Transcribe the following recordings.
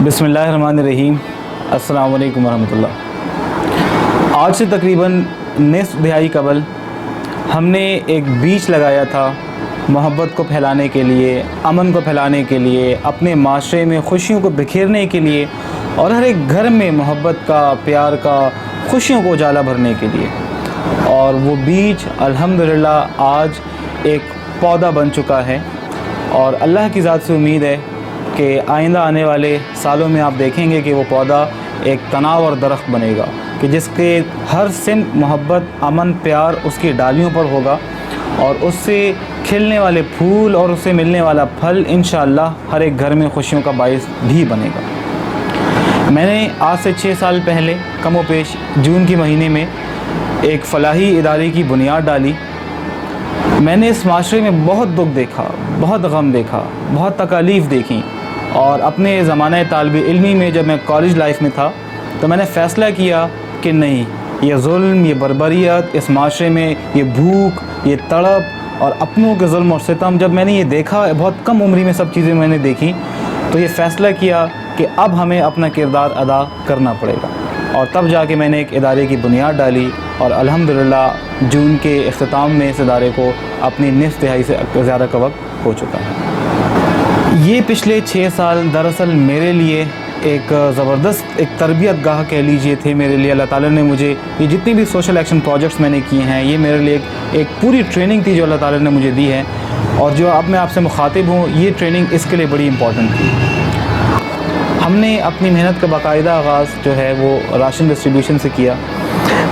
बिस्मिल्लाहिर्रहमानिर्रहीम। अस्सलाम वालेकुम वरहमतुल्लाह। आज से तकरीबन निस्फ दिहाई कबल हमने एक बीज लगाया था मोहब्बत को फैलाने के लिए, अमन को फैलाने के लिए, अपने माशरे में खुशियों को बिखेरने के लिए और हर एक घर में मोहब्बत का, प्यार का, खुशियों को उजाला भरने के लिए। और वो बीज अल्हम्दुलिल्लाह आज एक पौधा बन चुका है और अल्लाह की ज़ात से उम्मीद है कि आइंदा आने वाले सालों में आप देखेंगे कि वो पौधा एक तनाव और दरख्त बनेगा कि जिसके हर सिमत मोहब्बत, अमन, प्यार उसकी डालियों पर होगा और उससे खिलने वाले फूल और उससे मिलने वाला फल इंशाअल्लाह हर एक घर में खुशियों का बाइस भी बनेगा। मैंने आज से 6 साल पहले कमो पेश जून के महीने में एक फ़लाही इदारे की बुनियाद डाली। मैंने इस माशरे में बहुत दुख देखा, बहुत गम देखा, बहुत तकालीफ़ देखी और अपने ज़माने तालिब इल्मी में जब मैं कॉलेज लाइफ में था तो मैंने फ़ैसला किया कि नहीं, ये जुल्म, ये बर्बरियत इस माशरे में, ये भूख, ये तड़प और अपनों के जुल्म और सितम, जब मैंने ये देखा, बहुत कम उम्री में सब चीज़ें मैंने देखी, तो ये फ़ैसला किया कि अब हमें अपना किरदार अदा करना पड़ेगा। और तब जाके मैंने एक इदारे की बुनियाद डाली और अल्हम्दुलिल्लाह जून के इख्तिताम में इस इदारे को अपनी निस्फ तिहाई से ज़्यादा का वक्त हो चुका है। ये पिछले 6 साल दरअसल मेरे लिए एक ज़बरदस्त एक तरबियत गाह कह लीजिए थे मेरे लिए। अल्लाह ताला ने मुझे ये जितनी भी सोशल एक्शन प्रोजेक्ट्स मैंने किए हैं, ये मेरे लिए एक पूरी ट्रेनिंग थी जो अल्लाह ताला ने मुझे दी है। और जो अब मैं आपसे मुखातिब हूँ, ये ट्रेनिंग इसके लिए बड़ी इम्पॉर्टेंट थी। हमने अपनी मेहनत का बाकायदा आगाज़ जो है वो राशन डिस्ट्रीब्यूशन से किया।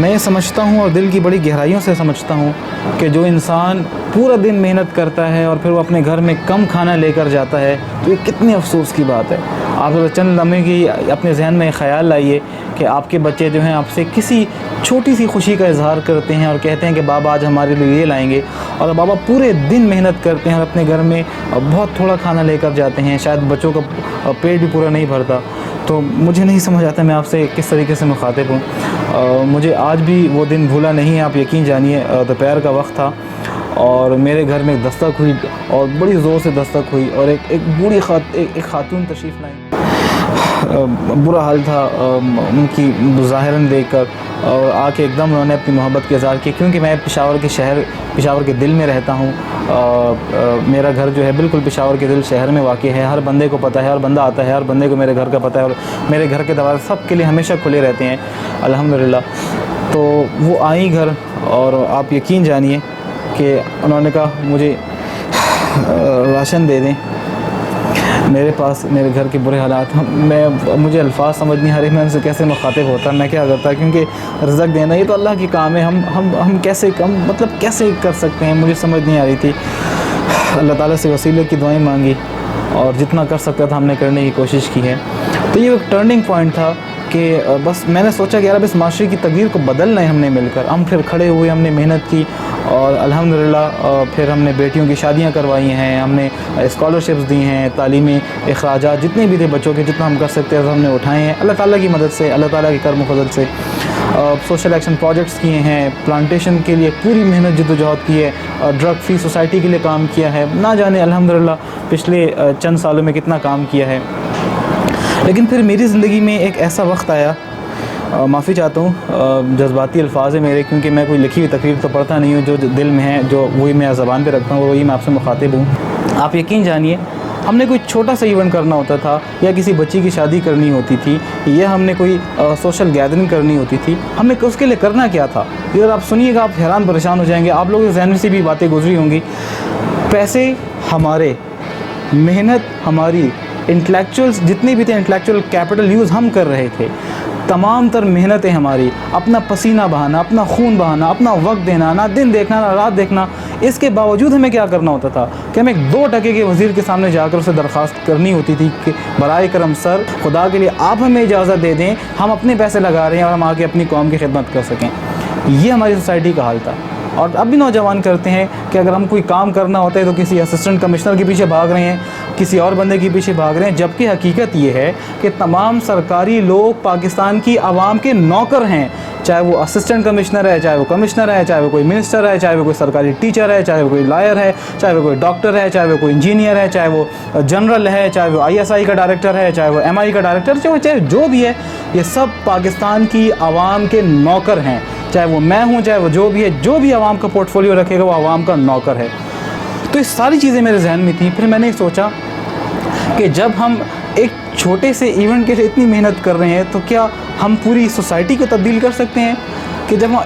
मैं ये समझता हूँ और दिल की बड़ी गहराइयों से समझता हूँ कि जो इंसान पूरा दिन मेहनत करता है और फिर वो अपने घर में कम खाना लेकर जाता है तो ये कितने अफसोस की बात है। आप चंद लम्हे की अपने जहन में ख़याल लाइए कि आपके बच्चे जो हैं आपसे किसी छोटी सी खुशी का इजहार करते हैं और कहते हैं कि बाबा आज हमारे लिए ये लाएंगे, और बाबा पूरे दिन मेहनत करते हैं और अपने घर में बहुत थोड़ा खाना लेकर जाते हैं, शायद बच्चों का पेट भी पूरा नहीं भरता। तो मुझे नहीं समझ आता मैं आपसे किस तरीके से मुखातिब हूँ। मुझे आज भी वो दिन भूला नहीं है, आप यकीन जानिए। दोपहर का वक्त था और मेरे घर में दस्तक हुई और बड़ी ज़ोर से दस्तक हुई और एक बूढ़ी खातून तशरीफ़ लाई। बुरा हाल था उनकी ज़ाहिरन देखकर, और आके एकदम उन्होंने अपनी मोहब्बत के इज़हार किया। क्योंकि मैं पेशावर के दिल में रहता हूँ। मेरा घर जो है बिल्कुल पेशावर के दिल शहर में वाक़ है। हर बंदे को पता है, हर बंदा आता है, हर बंदे को मेरे घर का पता है और मेरे घर के दरवाज़े सब के लिए हमेशा खुले रहते हैं अल्हम्दुलिल्लाह। तो वो आई घर और आप यकीन जानिए कि उन्होंने कहा मुझे राशन दे दें। मेरे पास मेरे घर के बुरे हालात, मुझे अल्फाज समझ नहीं आ रहे मैं उनसे कैसे मुखातिब होता, मैं क्या करता, क्योंकि रज़क देना ये तो अल्लाह की काम है। हम कैसे कैसे कर सकते हैं, मुझे समझ नहीं आ रही थी। अल्लाह ताला से वसीले की दुआएं मांगी और जितना कर सकता था हमने करने की कोशिश की है। तो ये एक टर्निंग पॉइंट था कि बस मैंने सोचा कि यार अब इस माशरे की तकदीर को बदलना है हमने मिलकर। हम फिर खड़े हुए, हमने मेहनत की और अल्हम्दुलिल्लाह फिर हमने बेटियों की शादियां करवाई हैं, हमने स्कॉलरशिप्स दी हैं, तालीमी अखराजात जितने भी थे बच्चों के, जितना हम कर सकते हैं हमने उठाए हैं अल्लाह ताला की मदद से, अल्लाह ताला के करम फजल से। सोशल एक्शन प्रोजेक्ट्स किए हैं, प्लांटेशन के लिए पूरी मेहनत जद्दोजहद की है, ड्रग फ्री सोसाइटी के लिए काम किया है, ना जाने अल्हम्दुलिल्लाह पिछले चंद सालों में कितना काम किया है। लेकिन फिर मेरी ज़िंदगी में एक ऐसा वक्त आया, माफ़ी चाहता हूँ जज्बाती अल्फाज है मेरे, क्योंकि मैं कोई लिखी हुई तकरीर तो पढ़ता नहीं हूँ, जो दिल में है जो वही मैं ज़बान पे रखता हूँ, वही मैं आपसे मुखातिब हूँ। आप यकीन जानिए हमने कोई छोटा सा इवेंट करना होता था या किसी बच्ची की शादी करनी होती थी या हमने कोई सोशल गैदरिंग करनी होती थी, हमें उसके लिए करना क्या था। अगर आप सुनिएगा आप हैरान परेशान हो जाएंगे, आप लोगों के जहन से भी बातें गुजरी होंगी। पैसे हमारे, मेहनत हमारी, इंटेलेक्चुअल्स जितने भी थे, इंटेलेक्चुअल कैपिटल यूज़ हम कर रहे थे, तमाम तर मेहनतें हमारी, अपना पसीना बहाना, अपना खून बहाना, अपना वक्त देना, ना दिन देखना ना रात देखना। इसके बावजूद हमें क्या करना होता था कि हमें 2 टके के वज़ीर के सामने जाकर उसे दरख्वास्त करनी होती थी कि बराए करम सर, खुदा के लिए आप हमें इजाज़त दे दें, हम अपने पैसे लगा रहे हैं और हम आके अपनी कौम की खिदमत कर सकें। ये हमारी सोसाइटी का हाल था। और अब भी नौजवान करते हैं कि अगर हम कोई काम करना होता है तो किसी असिस्टेंट कमिश्नर के पीछे भाग रहे हैं, किसी और बंदे के पीछे भाग रहे हैं, जबकि हकीकत ये है कि तमाम सरकारी लोग पाकिस्तान की आवाम के नौकर हैं, चाहे वो असिस्टेंट कमिश्नर है, चाहे वो कमिश्नर है, चाहे वो कोई मिनिस्टर है, चाहे वो कोई सरकारी टीचर है, चाहे वो कोई लॉयर है, चाहे वो कोई डॉक्टर है, चाहे वो कोई इंजीनियर है, चाहे वो जनरल है, चाहे वो ISI का डायरेक्टर है, चाहे वो MI का डायरेक्टर, चाहे जो भी है, ये सब पाकिस्तान की आवाम के नौकर हैं। चाहे वो मैं हूँ, चाहे वो जो भी है, जो भी आवाम का पोर्टफोलियो रखेगा वो आवाम का नौकर है। तो ये सारी चीज़ें मेरे जहन में थी। फिर मैंने सोचा कि जब हम एक छोटे से इवेंट के लिए इतनी मेहनत कर रहे हैं, तो क्या हम पूरी सोसाइटी को तब्दील कर सकते हैं? कि जब हम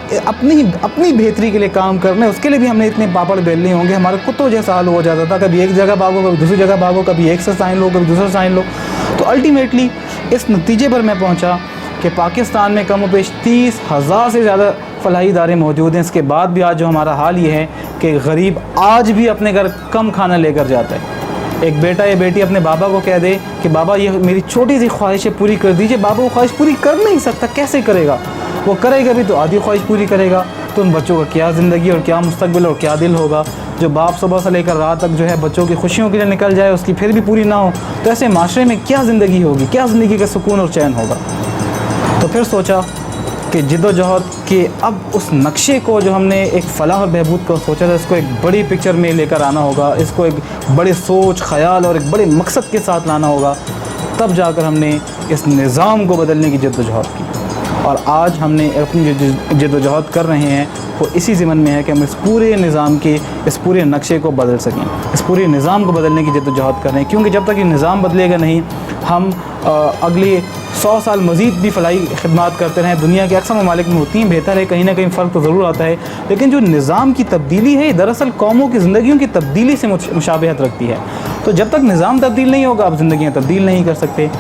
अपनी बेहतरी के लिए काम कर रहे हैं, उसके लिए भी हमने इतने पापड़ बेलने होंगे। हमारा कुत्तों जैसा हाल हो जाता था, कभी एक जगह भागो, कभी दूसरी जगह भागो, कभी एक से साइन लो, कभी दूसरा साइन लो। तो अल्टीमेटली इस नतीजे पर मैं पहुंचा कि पाकिस्तान में कम पेश 30,000 से ज़्यादा फलाही इदारे मौजूद हैं। इसके बाद भी आज जो हमारा हाल ये है कि गरीब आज भी अपने घर कम खाना लेकर जाता है। एक बेटा या बेटी अपने बाबा को कह दे कि बाबा ये मेरी छोटी सी ख्वाहिशें पूरी कर दीजिए, बाबा वो ख्वाहिश पूरी कर नहीं सकता, कैसे करेगा? वो करेगा भी तो आधी ख्वाहिश पूरी करेगा। तो उन बच्चों का क्या ज़िंदगी और क्या मुस्तकबिल और क्या दिल होगा? जो बाप सुबह से लेकर रात तक जो है बच्चों की खुशियों के लिए निकल जाए, उसकी फिर भी पूरी ना हो, तो ऐसे माशरे में क्या ज़िंदगी होगी, क्या ज़िंदगी का सुकून और चैन होगा? तो फिर सोचा कि जिद्दोजहद के अब उस नक्शे को जो हमने एक फ़लाह और बहबूद को सोचा था, इसको एक बड़ी पिक्चर में लेकर आना होगा, इसको एक बड़े सोच ख़याल और एक बड़े मकसद के साथ लाना होगा। तब जाकर हमने इस निज़ाम को बदलने की जिद्दोजहद की, और आज हमने अपनी जो जिद्दोजहद कर रहे हैं वो इसी ज़िम्मन में है कि हम इस पूरे निज़ाम के, इस पूरे नक्शे को बदल सकें, इस पूरे निज़ाम को बदलने की जिद्दोजहद कर रहे हैं। क्योंकि जब तक ये निज़ाम बदलेगा नहीं, हम अगले 100 साल मज़ीद भी फलाही खिदमात करते रहें। दुनिया के अक्सर ममालिक में होती हैं, बेहतर है, कहीं ना कहीं फ़र्क तो ज़रूर आता है, लेकिन जो निज़ाम की तब्दीली है दरअसल कौमों की ज़िंदगियों की तब्दीली से मुशाबहत रखती है। तो जब तक निज़ाम तब्दील नहीं होगा, आप ज़िंदगियाँ तब्दील नहीं कर सकते।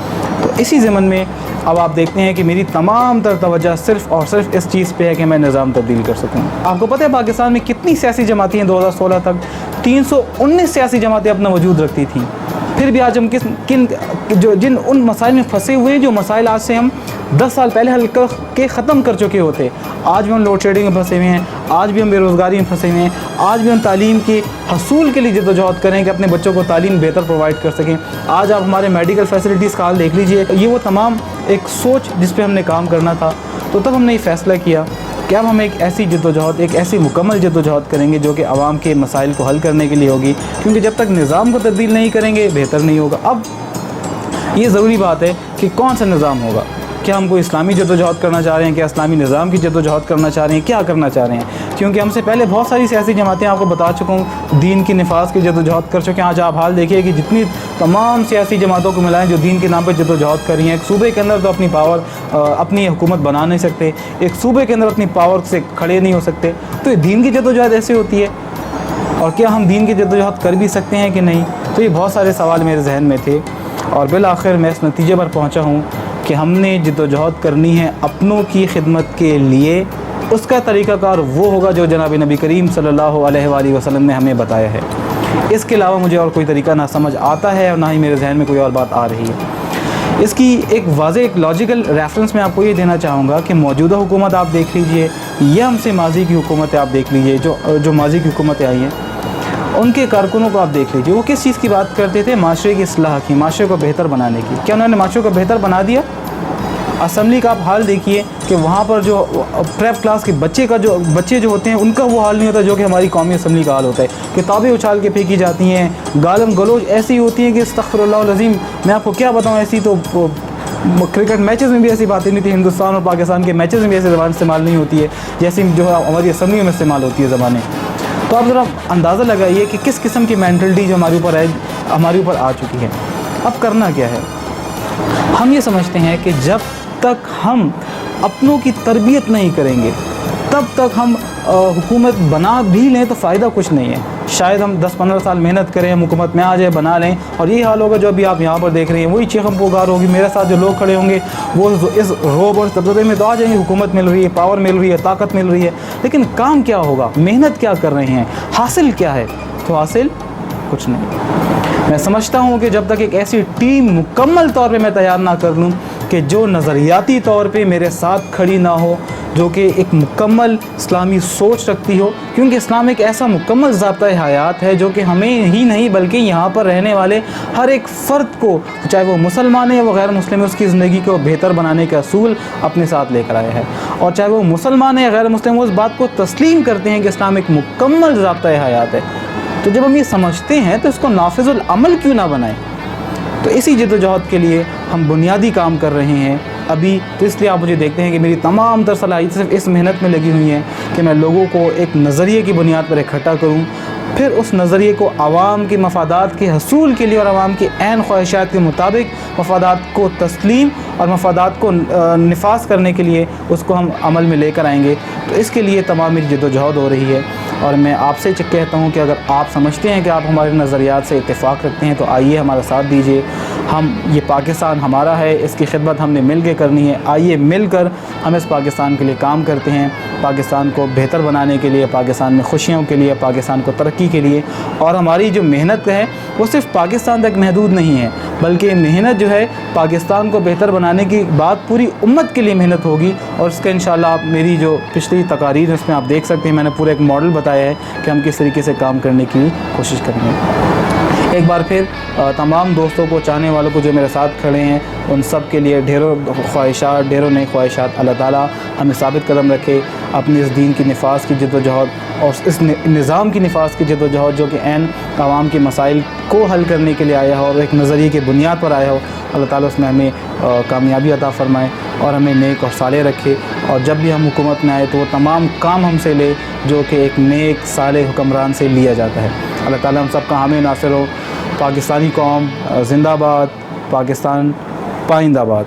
तो इसी ज़मन में अब आप देखते हैं कि मेरी तमाम तर तवज्जो सिर्फ़ और सिर्फ इस चीज़ पे है कि मैं निज़ाम तब्दील कर सकूँ। आपको पता है पाकिस्तान में कितनी सियासी जमातें हैं? 2016 तक 319 सियासी जमातें अपना वजूद रखती थी। फिर भी आज हम जिन उन मसाइल में फंसे हुए हैं, जो मसाइल आज से हम 10 साल पहले हल के ख़त्म कर चुके होते, आज भी हम लोड शेडिंग में फंसे हुए हैं, आज भी हम बेरोज़गारी में फंसे हुए हैं, आज भी हम तालीम के हसूल के लिए जद्दोजहद करें कि अपने बच्चों को तालीम बेहतर प्रोवाइड कर सकें। आज आप हमारे मेडिकल फैसिलिटीज़ का हाल देख लीजिए। ये वो तमाम एक सोच जिस पे हमने काम करना था। तो तब हमने ये फ़ैसला किया कि अब हम एक ऐसी जद्दोजहद, एक ऐसी मुकम्मल जद्दोजहद करेंगे जो कि आवाम के मसाइल को हल करने के लिए होगी। क्योंकि जब तक निज़ाम को तब्दील नहीं करेंगे बेहतर नहीं होगा। अब ये ज़रूरी बात है कि कौन सा निज़ाम होगा। क्या हम कोई इस्लामी जद्दोजहद करना चाह रहे हैं? क्या इस्लामी निज़ाम की जद्दोजहद करना चाह रहे हैं? क्या करना चाह रहे हैं? क्योंकि हमसे पहले बहुत सारी सियासी जमातें, आपको बता चुका हूँ, दीन की निफाज की जद्दोजहद कर चुके हैं। आज आप हाल देखिए कि जितनी तमाम सियासी जमातों को मिलाएं जो दीन के नाम पर जद्दोजहद कर रही हैं। एक सूबे के अंदर तो अपनी पावर, अपनी हुकूमत बना नहीं सकते, एक सूबे के अंदर अपनी पावर से खड़े नहीं हो सकते। तो ये दीन की जद्दोजहद ऐसे होती है। और क्या हम दीन की जद्दोजहद कर भी सकते हैं कि नहीं? तो ये बहुत सारे सवाल मेरे जहन में थे, और बिल आखिर मैं इस नतीजे पर पहुँचा हूँ कि हमने जद्दोजहद करनी है अपनों की खिदमत के लिए। उसका तरीक़ाकार वो होगा जो जनाब नबी करीम सल्लल्लाहु अलैहि वसल्लम ने हमें बताया है। इसके अलावा मुझे और कोई तरीका ना समझ आता है, और ना ही मेरे जहन में कोई और बात आ रही है। इसकी एक वाज़ेह, एक लॉजिकल रेफरेंस मैं आपको ये देना चाहूँगा कि मौजूदा हुकूमत आप देख लीजिए, या हमसे माजी की हुकूमतें आप देख लीजिए, जो माजी की हुकूमतें आई हैं, उनके कारकुनों को आप देख लीजिए। वो किस चीज़ की बात करते थे? माशरे की इस्लाह की, माशरे को बेहतर बनाने की। क्या उन्होंने माशरे को बेहतर बना दिया? असम्बली का आप हाल देखिए कि वहाँ पर जो प्रेप क्लास के बच्चे जो होते हैं, उनका वो हाल नहीं होता जो कि हमारी कौमी असम्बली का हाल होता है। किताबें उछाल के फेंकी जाती हैं, गालम गलोच ऐसी होती हैं कि अस्तग़फिरुल्लाह अज़ीम, मैं आपको क्या बताऊँ। ऐसी तो क्रिकेट मैचेस में भी ऐसी बातें नहीं थी, हिंदुस्तान और पाकिस्तान के मैचेस में भी ऐसी ज़बान इस्तेमाल नहीं होती है जैसी जो हमारी असम्बली में इस्तेमाल होती है ज़बानें। तो आप ज़रा अंदाज़ा लगाइए कि किस किस्म की मेंटलिटी जो हमारे ऊपर आ चुकी है। अब करना क्या है? हम ये समझते हैं कि जब तक हम अपनों की तरबियत नहीं करेंगे, तब तक हम हुकूमत बना भी लें तो फ़ायदा कुछ नहीं है। शायद हम 10-15 साल मेहनत करें, हम हुकूमत में आ जाए, बना लें, और यही हाल होगा जो अभी आप यहाँ पर देख रहे हैं। वही चीखम पुकार होगी। मेरे साथ जो लोग खड़े होंगे वो इस रोब और दबदबे में तो आ जाएंगे, हुकूमत मिल रही है, पावर मिल रही है, ताकत मिल रही है, लेकिन काम क्या होगा? मेहनत क्या कर रहे हैं? हासिल क्या है? तो हासिल कुछ नहीं। मैं समझता हूँ कि जब तक एक ऐसी टीम मुकम्मल तौर पे मैं तैयार ना कर लूँ कि जो नज़रियाती तौर पे मेरे साथ खड़ी ना हो, جو کہ ایک مکمل اسلامی سوچ رکھتی ہو، کیونکہ اسلام ایک ایسا مکمل ضابطۂ حیات ہے جو کہ ہمیں ہی نہیں بلکہ یہاں پر رہنے والے ہر ایک فرد کو، چاہے وہ مسلمان ہے یا وہ غیر مسلم ہے، اس کی زندگی کو بہتر بنانے کا اصول اپنے ساتھ لے کر آیا ہے۔ اور چاہے وہ مسلمان ہے یا غیر مسلم، وہ اس بات کو تسلیم کرتے ہیں کہ اسلام ایک مکمل ضابطۂ حیات ہے۔ تو جب ہم یہ سمجھتے ہیں تو اس کو نافذ العمل کیوں نہ بنائیں؟ تو اسی جد و جہد کے لیے ہم بنیادی کام کر رہے ہیں ابھی۔ تو اس لیے آپ مجھے دیکھتے ہیں کہ میری تمام تر صلاحیت صرف اس محنت میں لگی ہوئی ہیں کہ میں لوگوں کو ایک نظریے کی بنیاد پر اکٹھا کروں، پھر اس نظریے کو عوام کے مفادات کے حصول کے لیے اور عوام کی عین خواہشات کے مطابق مفادات کو تسلیم اور مفادات کو نفاذ کرنے کے لیے اس کو ہم عمل میں لے کر آئیں گے۔ تو اس کے لیے تمام میری جد و جہد ہو رہی ہے، اور میں آپ سے کہتا ہوں کہ اگر آپ سمجھتے ہیں کہ آپ ہمارے نظریات سے اتفاق رکھتے ہیں تو آئیے ہمارا ساتھ دیجیے۔ ہم یہ پاکستان ہمارا ہے، اس کی خدمت ہم نے مل کے کرنی ہے۔ آئیے مل کر ہم اس پاکستان کے لیے کام کرتے ہیں، پاکستان کو بہتر بنانے کے لیے، پاکستان میں خوشیوں کے لیے، پاکستان کو ترقی کے لیے۔ اور ہماری جو محنت ہے وہ صرف پاکستان تک محدود نہیں ہے، بلکہ محنت جو ہے پاکستان کو بہتر بنانے کی بات پوری امت کے لیے محنت ہوگی۔ اور اس کا انشاءاللہ آپ میری جو پچھلی تقاریر اس میں آپ دیکھ سکتے ہیں، میں نے پورا ایک ماڈل بتایا ہے کہ ہم کس طریقے سے کام کرنے کی کوشش کریں گے۔ ایک بار پھر تمام دوستوں کو، چاہنے والوں کو جو میرے ساتھ کھڑے ہیں، ان سب کے لیے ڈھیروں خواہشات، ڈھیروں نئی خواہشات۔ اللہ تعالیٰ ہمیں ثابت قدم رکھے اپنی اس دین کی نفاذ کی جد و جہد اور اس نظام کی نفاذ کی جد و جہد جو کہ عین عوام کے مسائل کو حل کرنے کے لیے آیا ہو اور ایک نظریے کی بنیاد پر آیا ہو۔ اللہ تعالیٰ اس میں ہمیں کامیابی عطا فرمائے اور ہمیں نیک اور صالح رکھے، اور جب بھی ہم حکومت میں آئے تو وہ تمام کام ہم سے لے جو کہ ایک نیک صالح حکمران سے لیا جاتا ہے۔ اللہ تعالیٰ ہم سب کا حامی ناصر ہو۔ پاکستانی قوم زندہ باد، پاکستان پائندہ باد۔